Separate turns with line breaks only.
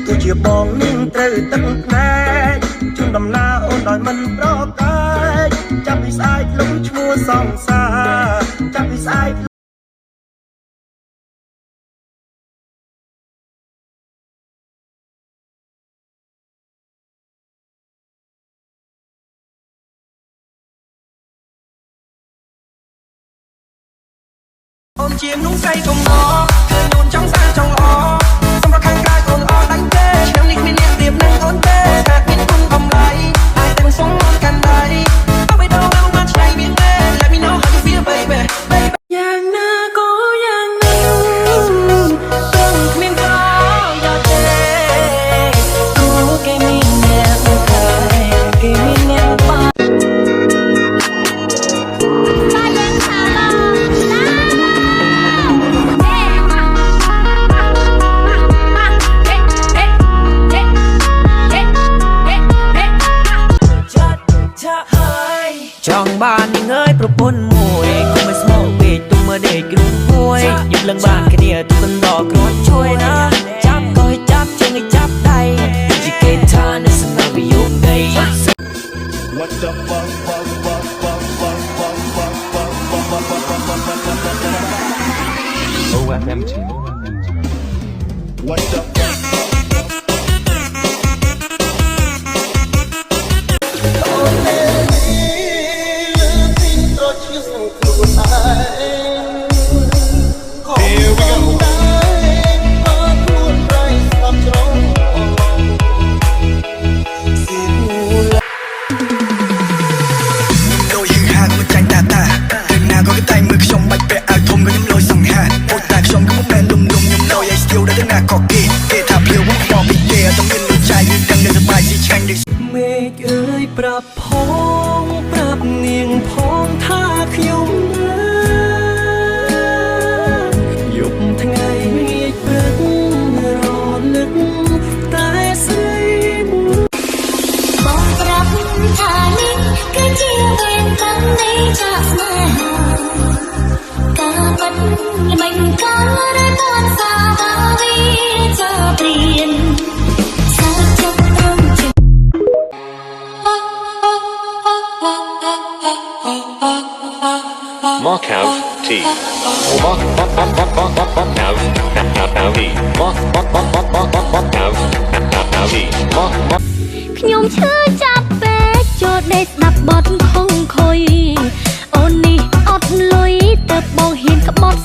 ទូជាបងនឹងត្រូវទឹកភ្នែកជូនដំណើរអូនដោយមិនប្រកែកចាប់ពីស្អែកលំឈ្មោះសង្សារចាប់ពីស្អែកអូនជានោះស្អីកុំអគឺនូនចង់សាចង់ល្អសម្រាប់ខាងក្រៅអូនល្អដាច់ទេឆ្នាំនេះគ្មានអ្នកប្រៀបនឹងអូនទេអាចមានគុណតម្លៃអាចទាំងសុំអូនកាន់ដៃបើបីដល់អូនបានឆ្លៃមានទេ Let me know how you feel baby យ៉ាងណាក៏យ៉ាងនោះព្រមគ្មានក៏យកទេអូគេមានអ្នកខាយគេមានអ្នកបាចង់បាននឹងអើយប្រពន្ធមួយគុំមិនស្មោកពេកទុំមើលដេកគ្រូមួយយប់ឡើងបានគ្នាទុំដកគ្រាន់ជួយណាចាប់ក៏ឲ្យចាប់ជើងឲ្យចាប់ដៃជាគេថានៅស្នាពីយុគដី What the fuck OFMT What the fuck Here we go. Đôi dương hàng một tranh tà tà Đừng nào có cái tay mực xong bạch bẹ áo thùng có những lối sòng hạ Một tạc xong có một mẹ lùm lùm nhưng đôi ai still đã đứng nào có kì Kê thạp liều bóng bò bị kè trong bên lùm trai nhưng càng nên là bài gì tranh đi Mẹ ơi bạp phong bạp niềng phong tha khiêu mình có đã con xa bao vì cho tiền sao trong tâm trình Mark out T Mark out T Mark out T ខ្ញុំឈឺចាប់ពេកចូលដេកស្ដាប់បទខុងខុយអូននេះអត់លុយទៅបងហ៊ានក្បត់